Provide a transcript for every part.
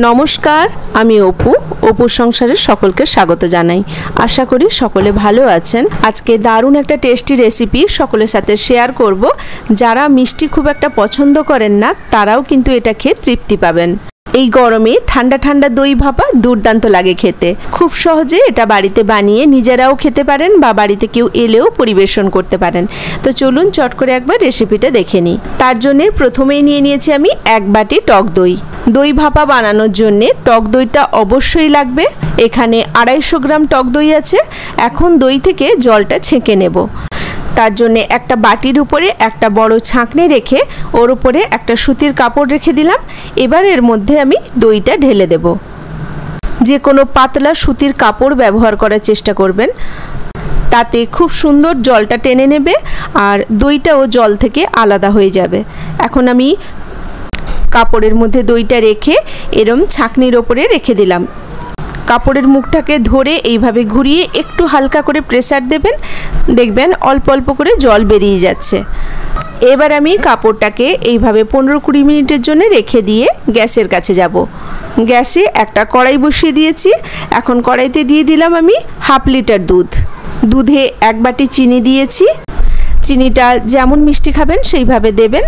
নমস্কার, আমি অপু। অপুর সংসারের সকলকে স্বাগত জানাই। আশা করি সকলে ভালো আছেন। আজকে দারুণ একটা টেস্টি রেসিপি সকলের সাথে শেয়ার করব। যারা মিষ্টি খুব একটা পছন্দ করেন না তারাও কিন্তু এটা খেয়ে তৃপ্তি পাবেন। এই গরমে ঠান্ডা ঠান্ডা দই ভাপা দুর্দান্ত লাগে খেতে। খুব সহজে এটা বাড়িতে বানিয়ে নিজেরাও খেতে পারেন বা বাড়িতে কেউ এলেও পরিবেশন করতে পারেন। তো চলুন চট করে একবার রেসিপিটা দেখে নিই। তার জন্য প্রথমেই নিয়ে নিয়েছি আমি 1 বাটি টক দই। দই ভাপা বানানোর জন্য টক দইটা অবশ্যই লাগবে। এখানে 250 গ্রাম টক দই আছে। এখন দই থেকে জলটা ছেঁকে নেব। তার জন্য একটা বাটির উপরে একটা বড় ছাঁকনি রেখে ওর উপরে একটা সুতির কাপড় রেখে দিলাম। এবার এর মধ্যে আমি দইটা ঢেলে দেব। যে কোনো পাতলা সুতির কাপড় ব্যবহার করার চেষ্টা করবেন, তাতে খুব সুন্দর জলটা টেনে নেবে আর দইটাও জল থেকে আলাদা হয়ে যাবে। এখন আমি কাপড়ের মধ্যে দইটা রেখে এরম ছাঁকনির ওপরে রেখে দিলাম। কাপড়ের মুখটাকে ধরে এইভাবে ঘুরিয়ে একটু হালকা করে প্রেসার দেবেন, দেখবেন অল্প অল্প করে জল বেরিয়ে যাচ্ছে। এবার আমি কাপড়টাকে এইভাবে 15-20 মিনিটের জন্য রেখে দিয়ে গ্যাসের কাছে যাব। গ্যাসে একটা কড়াই বসিয়ে দিয়েছি। এখন কড়াইতে দিয়ে দিলাম আমি 1/2 লিটার দুধ। দুধে 1 বাটি চিনি দিয়েছি। চিনিটা যেমন মিষ্টি খাবেন সেইভাবে দেবেন।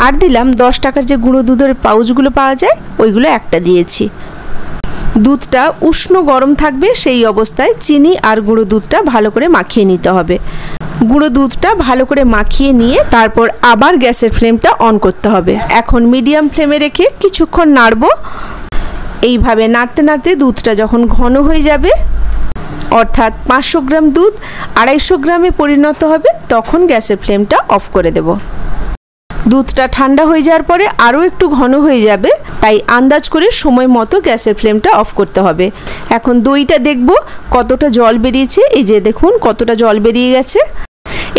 আর দিলাম 10 টাকার যে গুঁড়ো দুধের পাউচগুলো পাওয়া যায় ওইগুলো একটা দিয়েছি। দুধটা উষ্ণ গরম থাকবে, সেই অবস্থায় চিনি আর গুঁড়ো দুধটা ভালো করে মাখিয়ে নিতে হবে। গুঁড়ো দুধটা ভালো করে মাখিয়ে নিয়ে তারপর আবার গ্যাসের ফ্লেমটা অন করতে হবে। এখন মিডিয়াম ফ্লেমে রেখে কিছুক্ষণ নাড়বো। এইভাবে নাড়তে নাড়তে দুধটা যখন ঘন হয়ে যাবে, অর্থাৎ 500 গ্রাম দুধ 250 গ্রামে পরিণত হবে, তখন গ্যাসের ফ্লেমটা অফ করে দেব। দুধটা ঠান্ডা হয়ে যাওয়ার পরে আরও একটু ঘন হয়ে যাবে, তাই আন্দাজ করে সময় মতো গ্যাসের ফ্লেমটা অফ করতে হবে। এখন দইটা দেখব কতটা জল বেরিয়েছে। এই যে দেখুন কতটা জল বেরিয়ে গেছে।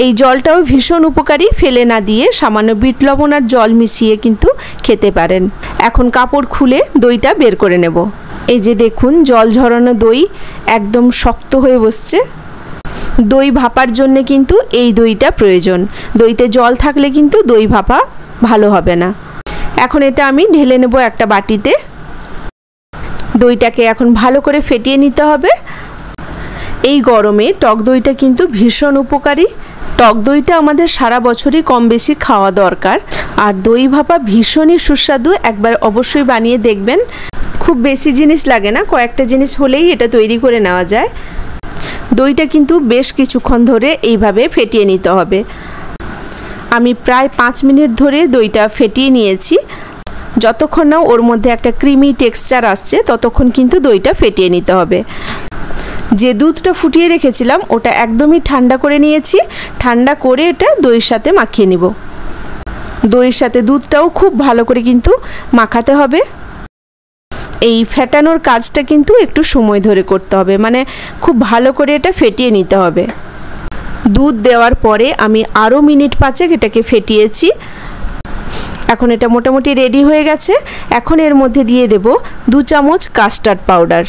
এই জলটাও ভীষণ উপকারী। ফেলে না দিয়ে সামান্য বিট লবণ আর জল মিশিয়ে কিন্তু খেতে পারেন। এখন কাপড় খুলে দইটা বের করে নেব। এই যে দেখুন জল ঝরানো দই একদম শক্ত হয়ে বসছে। দই ভাপার জন্য কিন্তু এই দইটা প্রয়োজন। দইতে জল থাকলে কিন্তু দই ভাপা ভালো হবে না। এখন এটা আমি ঢেলে নেব একটা বাটিতে। দইটাকে এখন ভালো করে ফেটিয়ে নিতে হবে। এই গরমে টক দইটা কিন্তু ভীষণ উপকারী। টক দইটা আমাদের সারা বছরই কম বেশি খাওয়া দরকার। আর দই ভাপা ভীষণই সুস্বাদু। একবার অবশ্যই বানিয়ে দেখবেন। খুব বেশি জিনিস লাগে না, কয়েকটা জিনিস হলেই এটা তৈরি করে নেওয়া যায়। দইটা কিন্তু বেশ কিছুক্ষণ ধরে এইভাবে ফেটিয়ে নিতে হবে। আমি প্রায় 5 মিনিট ধরে দইটা ফেটিয়ে নিয়েছি। যতক্ষণ না ওর মধ্যে একটা ক্রিমি টেক্সচার আসছে ততক্ষণ কিন্তু দইটা ফেটিয়ে নিতে হবে। যে দুধটা ফুটিয়ে রেখেছিলাম ওটা একদমই ঠান্ডা করে নিয়েছি। ঠান্ডা করে এটা দইয়ের সাথে মাখিয়ে নিব। দইয়ের সাথে দুধটাও খুব ভালো করে কিন্তু মাখাতে হবে। এই ফেটানোর কাজটা কিন্তু একটু সময় ধরে করতে হবে, মানে খুব ভালো করে এটা ফেটিয়ে নিতে হবে। দুধ দেওয়ার পরে আমি আরও মিনিট 5 এটাকে ফেটিয়েছি। এখন এটা মোটামুটি রেডি হয়ে গেছে। এখন এর মধ্যে দিয়ে দেব 2 চামচ কাস্টার্ড পাউডার।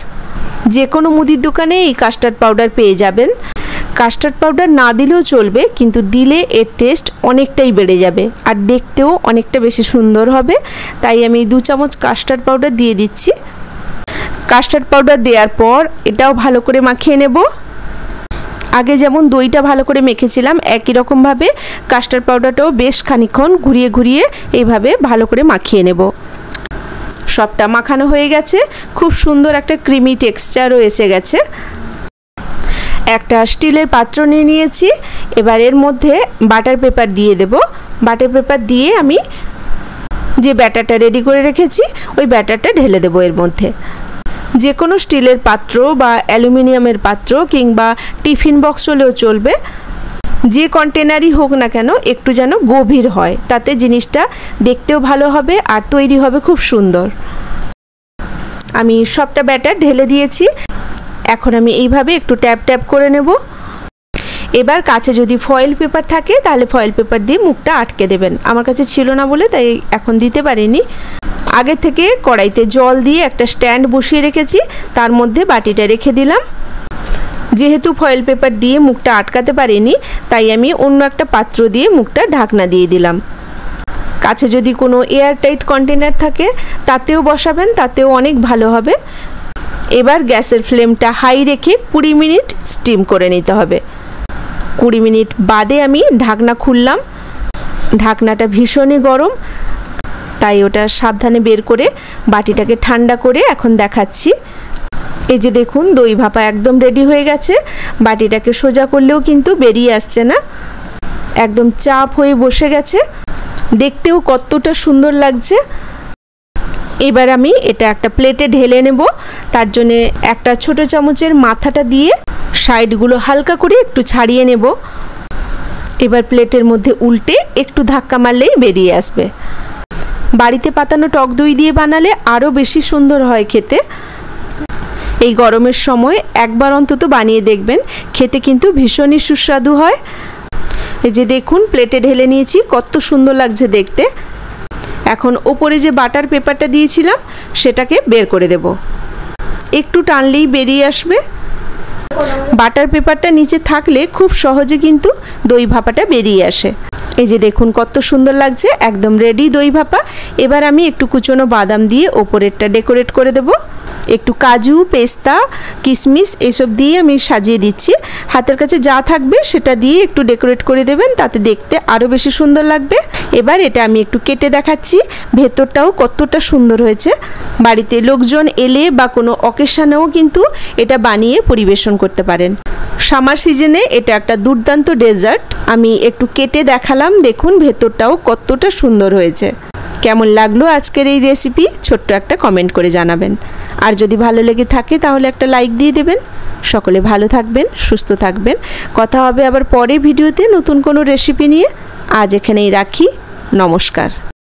যে কোনো মুদির দোকানে এই কাস্টার্ড পাউডার পেয়ে যাবেন। কাস্টার্ড পাউডার না দিলেও চলবে, কিন্তু দিলে এর টেস্ট অনেকটাই বেড়ে যাবে আর দেখতেও অনেকটা বেশি সুন্দর হবে। তাই আমি 2 চামচ কাস্টার্ড পাউডার দিয়ে দিচ্ছি। কাস্টার্ড পাউডার দেওয়ার পর এটাও ভালো করে মাখিয়ে নেব। আগে যেমন দইটা ভালো করে মেখেছিলাম একই রকমভাবে কাস্টার্ড পাউডারটাও বেশ খানিকক্ষণ ঘুরিয়ে ঘুরিয়ে এইভাবে ভালো করে মাখিয়ে নেব। সবটা মাখানো হয়ে গেছে। খুব সুন্দর একটা ক্রিমি টেক্সচারও এসে গেছে। একটা স্টিলের পাত্র নিয়ে নিয়েছি। এবার এর মধ্যে বাটার পেপার দিয়ে দেব। বাটার পেপার দিয়ে আমি যে ব্যাটারটা রেডি করে রেখেছি ওই ব্যাটারটা ঢেলে দেব এর মধ্যে। যে কোনো স্টিলের পাত্র বা অ্যালুমিনিয়ামের পাত্র কিংবা টিফিন বক্স হলেও চলবে। যে কন্টেনারই হোক না কেন একটু যেন গভীর হয়, তাতে জিনিসটা দেখতেও ভালো হবে আর তৈরি হবে খুব সুন্দর। আমি সবটা ব্যাটার ঢেলে দিয়েছি। এখন আমি এইভাবে একটু ট্যাপ ট্যাপ করে নেব। এবার কাছে যদি ফয়েল পেপার থাকে তাহলে ফয়েল পেপার দিয়ে মুখটা আটকে দেবেন। আমার কাছে ছিল না বলে তাই এখন দিতে পারিনি। আগে থেকে কড়াইতে জল দিয়ে একটা স্ট্যান্ড বসিয়ে রেখেছি, তার মধ্যে বাটিটা রেখে দিলাম। যেহেতু ফয়েল পেপার দিয়ে মুখটা আটকাতে পারিনি তাই আমি অন্য একটা পাত্র দিয়ে মুখটা ঢাকনা দিয়ে দিলাম। কাছে যদি কোনো এয়ারটাইট কন্টেনার থাকে তাতেও বসাবেন, তাতেও অনেক ভালো হবে। এবার গ্যাসের ফ্লেমটা হাই রেখে 20 মিনিট স্টিম করে নিতে হবে। 20 মিনিট বাদে আমি ঢাকনা খুললাম। ঢাকনাটা ভীষণই গরম, তাই ওটা সাবধানে বের করে বাটিটাকে ঠান্ডা করে এখন দেখাচ্ছি। এই যে দেখুন, দই ভাপা একদম রেডি হয়ে গেছে। বাটিটাকে সোজা করলেও কিন্তু বেরিয়ে আসছে না, একদম চাপ হয়ে বসে গেছে। দেখতেও কতটা সুন্দর লাগছে। এবার আমি এটা একটা প্লেটে ঢেলে নেব। তার জন্য একটা ছোট চামচের মাথাটা দিয়ে সাইডগুলো হালকা করে একটু ছাড়িয়ে নেব। এবার প্লেটের মধ্যে উল্টে একটু ধাক্কা মারলেই বেরিয়ে আসবে। বাড়িতে পাতানো টক দই দিয়ে বানালে আরও বেশি সুন্দর হয় খেতে। এই গরমের সময় একবার অন্তত বানিয়ে দেখবেন, খেতে কিন্তু ভীষণই সুস্বাদু হয়। এই যে দেখুন, প্লেটে ঢেলে নিয়েছি, কত সুন্দর লাগছে দেখতে। এখন ওপরে যে বাটার পেপারটা দিয়েছিলাম সেটাকে বের করে দেব। একটু টানলেই বেরিয়ে আসবে। বাটার পেপারটা নিচে থাকলে খুব সহজে কিন্তু দই ভাপাটা বেরিয়ে আসে। এই যে দেখুন কত সুন্দর লাগছে, একদম রেডি দই ভাপা। এবার আমি একটু কুচনো বাদাম দিয়ে ওপরেরটা ডেকোরেট করে দেব। একটু কাজু, পেস্তা, কিশমিশ এসব দিয়ে আমি সাজিয়ে দিচ্ছি। হাতের কাছে যা থাকবে সেটা দিয়ে একটু ডেকোরেট করে দেবেন, তাতে দেখতে আরও বেশি সুন্দর লাগবে। এবার এটা আমি একটু কেটে দেখাচ্ছি, ভেতরটাও কতটা সুন্দর হয়েছে। বাড়িতে লোকজন এলে বা কোনো অকেশনেও কিন্তু এটা বানিয়ে পরিবেশন করতে পারেন। সামার সিজনে এটা একটা দুর্দান্ত ডেজার্ট। আমি একটু কেটে দেখালাম, দেখুন ভেতরটাও কতটা সুন্দর হয়েছে। কেমন লাগলো আজকের এই রেসিপি ছোট্ট একটা কমেন্ট করে জানাবেন। আর যদি ভালো লেগে থাকে তাহলে একটা লাইক দিয়ে দেবেন। সকলে ভালো থাকবেন, সুস্থ থাকবেন। কথা হবে আবার পরে ভিডিওতে নতুন কোনো রেসিপি নিয়ে। আজ এখানেই রাখি। নমস্কার।